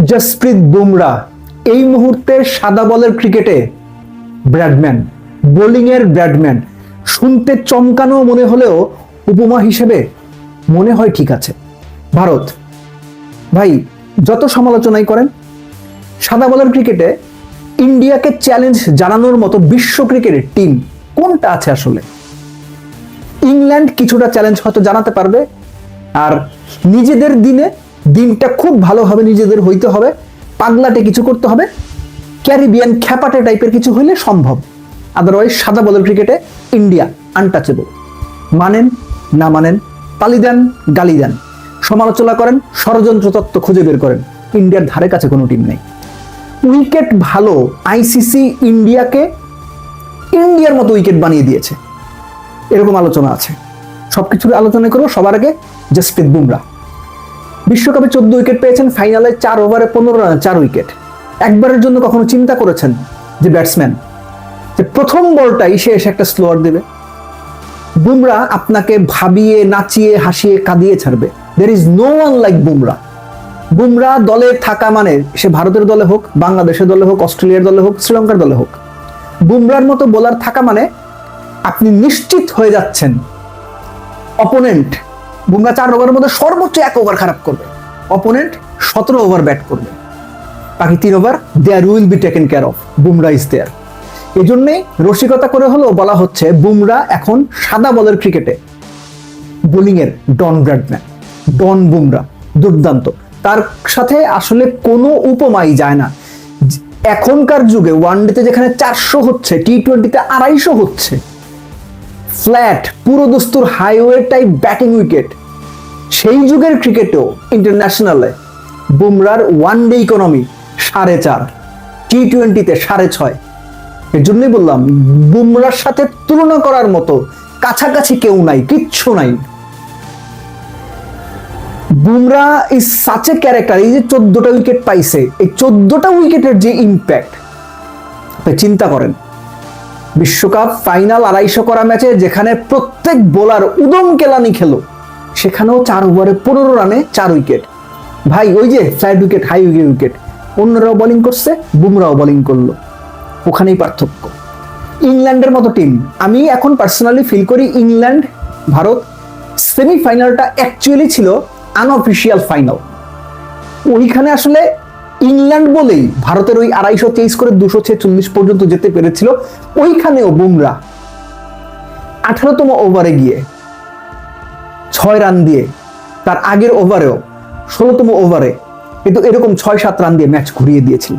জসপ্রীত বুমরা এই মুহূর্তে সাদা বলের ক্রিকেটে ব্র্যাডম্যান, বোলিং এর ব্র্যাডম্যান। শুনতে চমকানো মনে হলেও উপমা হিসেবে মনে হয় ঠিক আছে। ভারত ভাই যত সমালোচনাই করেন, সাদা বলের ক্রিকেটে ইন্ডিয়াকে চ্যালেঞ্জ জানানোর মতো বিশ্ব ক্রিকেটের টিম কোনটা আছে আসলে? ইংল্যান্ড কিছুটা চ্যালেঞ্জ হয়তো জানাতে পারবে, আর নিজেদের দিনটা খুব ভালোভাবে নিজেদের হইতে হবে, পাগলাটে কিছু করতে হবে, ক্যারিবিয়ান খ্যাপাটে টাইপের কিছু হইলে সম্ভব। আদারওয়াইজ সাদা বলের ক্রিকেটে ইন্ডিয়া আনটাচেবল। মানেন না মানেন, তালি দেন গালি দেন, সমালোচনা করেন, ষড়যন্ত্র তত্ত্ব খুঁজে বের করেন, ইন্ডিয়ার ধারে কাছে কোনো টিম নেই। উইকেট ভালো, আইসিসি ইন্ডিয়াকে ইন্ডিয়ার মতো উইকেট বানিয়ে দিয়েছে, এরকম আলোচনা আছে। সবকিছুর আলোচনা করবো। সবার আগে জসপ্রীত বুমরা বিশ্বকাপে 14 উইকেট পেয়েছেন, ফাইনালে 4 ওভারে 15 রানে 4 উইকেট। একবারের জন্য কখনো চিন্তা করেছেন যে ব্যাটসম্যান যে প্রথম বলটাই সে এসে একটা স্লোয়ার দেবে? বুমরা আপনাকে ভাবিয়ে, নাচিয়ে, হাসিয়ে, কাঁদিয়ে ছাড়বে। There is no one like Bumrah. Bumrah দলে থাকা মানে সে ভারতের দলে হোক, বাংলাদেশের দলে হোক, অস্ট্রেলিয়ার দলে হোক, শ্রীলঙ্কার দলে হোক, বুমরার মতো বোলার থাকা মানে আপনি নিশ্চিত হয়ে যাচ্ছেন অপোনেন্ট বুমরা 4 ওভারের মধ্যে সর্বোচ্চ 1 ওভার খারাপ করবে, অপোনেন্ট 17 ওভার ব্যাট করবে, বাকি 3 over there will be taken care of, Bumrah is there. এই জন্যই রসিকতা করে হলেও বলা হচ্ছে বুমরা এখন সাদা বলের ক্রিকেটে বোলিং এর ডন ব্র্যাডম্যান, ডন বুমরা দুর্দান্ত। তার সাথে আসলে কোনো উপমাই যায় না। এখনকার যুগে ওয়ানডেতে যেখানে 400 হচ্ছে, টি-20তে 250 হচ্ছে, ফ্ল্যাট পুরো দস্তুর হাইওয়ে টাইপ ব্যাটিং উইকেট, সেই যুগের ক্রিকেটেও ইন্টারন্যাশনালে বুমরার ওয়ানডে ইকোনমি 4.5, টি-20তে 6.5। এর জন্যই বললাম বুমরার সাথে তুলনা করার মতো কাছাকাছি কেউ নাই, কিচ্ছু নাই। Bumrah is such a character. এই যে 14টা উইকেট পাইছে, এই 14টা উইকেটের যে ইম্প্যাক্ট চিন্তা করেন। বিশ্বকাপ ফাইনাল 250 করা ম্যাচে যেখানে প্রত্যেক বোলার উদম কেলানি খেলো, সেখানেও 4 ওভারে 15 রানে 4 উইকেট। ভাই ওই যে ফ্ল্যাট উইকেট, হাই উইকেট, অন্যরাও বোলিং করছে, বুমরাও বোলিং করলো, ওখানেই পার্থক্য। ইংল্যান্ডের মতো টিম, আমি এখন পার্সোনালি ফিল করি ইংল্যান্ড ভারত সেমিফাইনালটা অ্যাকচুয়ালি ছিল আনঅফিসিয়াল ফাইনাল। ওইখানে আসলে ইংল্যান্ড বলেই ভারতের ওই 223 করে 246 পর্যন্ত যেতে পেরেছিল। ওইখানেও বুমরা 18তম ওভারে গিয়ে 6 রান দিয়ে, তার আগের ওভারেও 16তম ওভারে কিন্তু এরকম 6-7 রান দিয়ে ম্যাচ ঘুরিয়ে দিয়েছিল।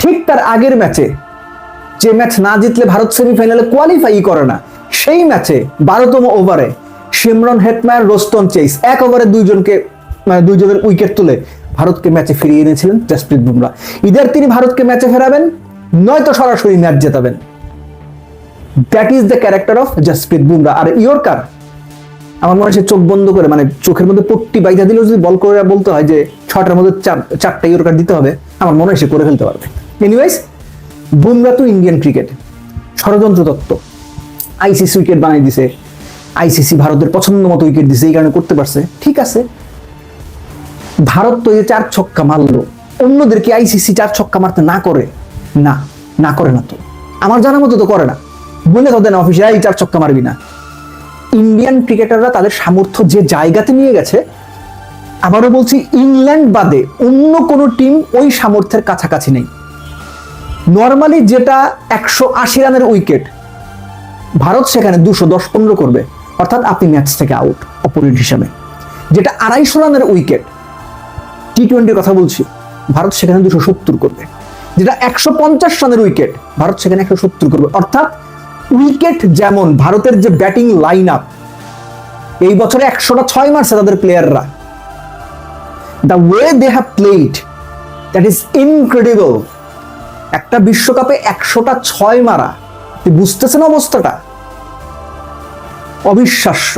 ঠিক তার আগের ম্যাচে, যে ম্যাচ না জিতলে ভারত সেমিফাইনালে কোয়ালিফাই করে না, সেই ম্যাচে 12তম ওভারে শিমরন হেটমায়ার, রোস্টন চেইস 1 ওভারে দুইজনের উইকেট তুলে ভারতকে ম্যাচে ফিরিয়ে এনেছিলেন জসপ্রীত বুমরা। ইদার তিনি ভারতকে ম্যাচে ফেরাবেন, নয়তো সরাসরি ম্যাচ জেতাবেন। That is the character of Jasprit Bumrah. আর ইয়র্কার, আমার মনে হয় চোখ বন্ধ করে, মানে চোখের মধ্যে পট্টি বাইধা দিলেও যদি বল করে বলতে হয় যে 6টার মধ্যে 4টা ইয়র্কার দিতে হবে, আমার মনে হয় সে করে ফেলতে পারবে। এনিওয়েজ, বুমরা তো ইন্ডিয়ান ক্রিকেট ষড়যন্ত্র তত্ত্ব। আইসিসি উইকেট বানিয়ে দিছে, আইসিসি ভারতের পছন্দ মতো উইকেট দিছে, এই কারণে করতে পারছে, ঠিক আছে। ভারত তো এই 4 ছক্কা মারলো, অন্যদেরকে আইসিসি 4 ছক্কা মারতে না করে না, না করে না তো, আমার জানা মতো তো করে না, বলে তো দেন অফিসে এই 4 ছক্কা মারবি না। ইন্ডিয়ান ক্রিকেটাররা তাদের সামর্থ্য যে জায়গাতে নিয়ে গেছে, আবারও বলছি ইংল্যান্ড বাদে অন্য কোনো টিম ওই সামর্থ্যের কাছাকাছি নেই। নর্মালি যেটা 180 রানের উইকেট, ভারত সেখানে 210-15 করবে, অর্থাৎ আপনি ম্যাচ থেকে আউট অপোনেন্ট হিসাবে। যেটা 250 রানের উইকেট, টি-20 কথা বলছি, ভারত সেখানে 270 করবে। যেটা 150 রানের উইকেট, ভারত সেখানে 170 করবে। অর্থাৎ উইকেট যেমন, ভারতের যে ব্যাটিং লাইন আপ এই বছরে 100টা 6 মারছে তাদের প্লেয়াররা, the way they have played, that is incredible. একটা বিশ্বকাপে 100টা 6 মারা, তুই বুঝতেছেন অবস্থাটা? অবিশ্বাস্য,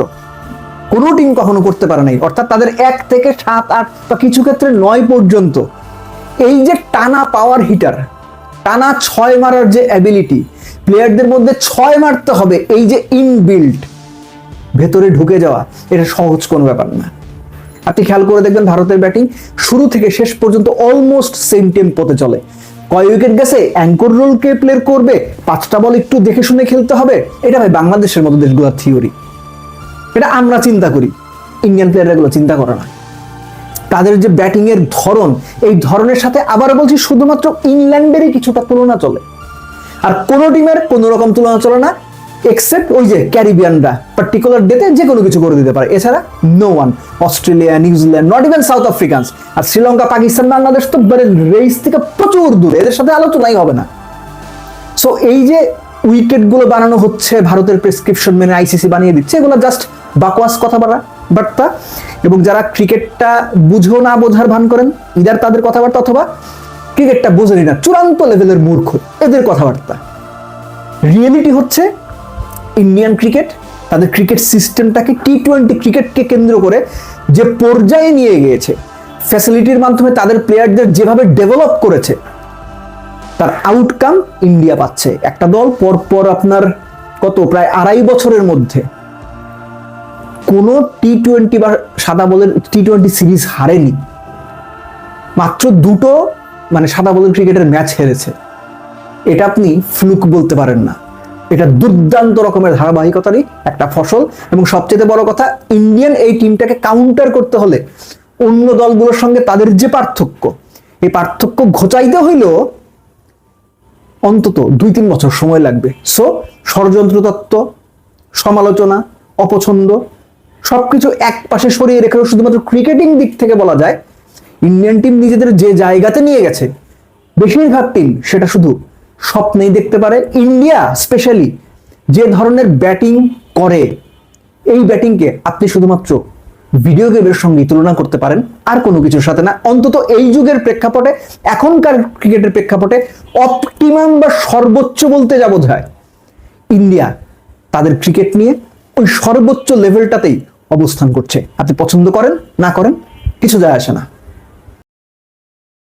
কোনো টিম কখনো করতে পারে নাই। অর্থাৎ তাদের 1 থেকে 7, 8 বা কিছু ক্ষেত্রে 9 পর্যন্ত এই যে টানা পাওয়ার হিটার, টানা 6 মারার যে অ্যাবিলিটি, প্লেয়ারদের মধ্যে 6 মারতে হবে, এই যে ইনবিল্ট ভেতরে ঢুকে যাওয়া, এটা সহজ কোনো ব্যাপার না। আপনি খেয়াল করে দেখবেন ভারতের ব্যাটিং শুরু থেকে শেষ পর্যন্ত অলমোস্ট সেম টেম্পোতে চলে। কয় উইকেট গেছে, অ্যাঙ্কর রোল কে প্লে করবে, 5টা বল একটু দেখে শুনে খেলতে হবে, এটা ভাই বাংলাদেশের মতো দেশগুলোর থিওরি। এটা আমরা চিন্তা করি, ইন্ডিয়ান প্লেয়াররা এগুলো চিন্তা করে না। তাদের যে ব্যাটিং এর ধরন, এই ধরনের সাথে আবার বলছি শুধুমাত্র ইংল্যান্ডেরই কিছুটা তুলনা চলে, আর কোন টিমের কোন রকম তুলনা চলে না, এক্সেপ্ট ওই যে ক্যারিবিয়ানরা পার্টিকুলার ডেতে যে কোনো কিছু করে দিতে পারে, এছাড়া no one. Australia, New Zealand, not even south Africans, আর শ্রীলঙ্কা, পাকিস্তান, বাংলাদেশ তো রেস থেকে প্রচুর দূরে, এদের সাথে আলোচনাই হবে না। সো এই যে উইকেট গুলো বানানো হচ্ছে ভারতের প্রেসক্রিপশন মেনে আইসিসি বানিয়ে দিচ্ছে, এগুলো জাস্ট বাকওয়াস কথাবার্তা। এবং যারা ক্রিকেটটা বুঝো না বোঝার ভান করেন, ইদার তাদের কথাবার্তা, অথবা ক্রিকেটটা বোঝেনি না, চূড়ান্ত লেভেলের মূর্খ, এদের কথাবার্তা। রিয়েলিটি হচ্ছে ইন্ডিয়ান ক্রিকেট তাদের ক্রিকেট সিস্টেমটাকে T20 ক্রিকেটকে কেন্দ্র করে যে পর্যায়ে নিয়ে গিয়েছে, ফ্যাসিলিটির মাধ্যমে তাদের প্লেয়ারদের যেভাবে ডেভেলপ করেছে, তার আউটকাম ইন্ডিয়া পাচ্ছে। একটা দল পরপর আপনার প্রায় 2.5 বছরের মধ্যে কোন T20 বা সাদা বলের T20 সিরিজ হারেনি, মাত্র 2টো মানে সাদা বলের ক্রিকেটের ম্যাচ হেরেছে। এটা আপনি ফ্লুক বলতে পারেন না, এটা দুর্দান্ত রকমের ধারাবাহিকতারই একটা ফসল। এবং সবচেয়ে বড় কথা, ইন্ডিয়ান এই টিমটাকে কাউন্টার করতে হলে অন্য দলগুলোর সঙ্গে তাদের যে পার্থক্য, এই পার্থক্য ঘোচাইতে হইলেও অন্তত 2-3 বছর সময় লাগবে। সো ষড়যন্ত্র তত্ত্ব, সমালোচনা, অপছন্দ সবকিছু এক পাশে সরিয়ে রেখে শুধুমাত্র ক্রিকেটিং দিক থেকে বলা যায়, ইন্ডিয়ান টিম নিজেদের যে জায়গাতে নিয়ে গেছে, বেশিরভাগ টিম সেটা শুধু স্বপ্নেই দেখতে পারে। ইন্ডিয়া স্পেশালি যে ধরনের ব্যাটিং করে, এই ব্যাটিংকে আপনি শুধুমাত্র ভিডিও গেমের সঙ্গে তুলনা করতে পারেন, আর কোনো কিছুর সাথে না। অন্তত এই যুগের প্রেক্ষাপটে, এখনকার ক্রিকেটের প্রেক্ষাপটে অপটিমাম বা সর্বোচ্চ বলতে যা বোঝায়, ইন্ডিয়া তাদের ক্রিকেট নিয়ে ওই সর্বোচ্চ লেভেলটাতেই অবস্থান করছে। আপনি পছন্দ করেন না করেন কিছু যায় আসে না।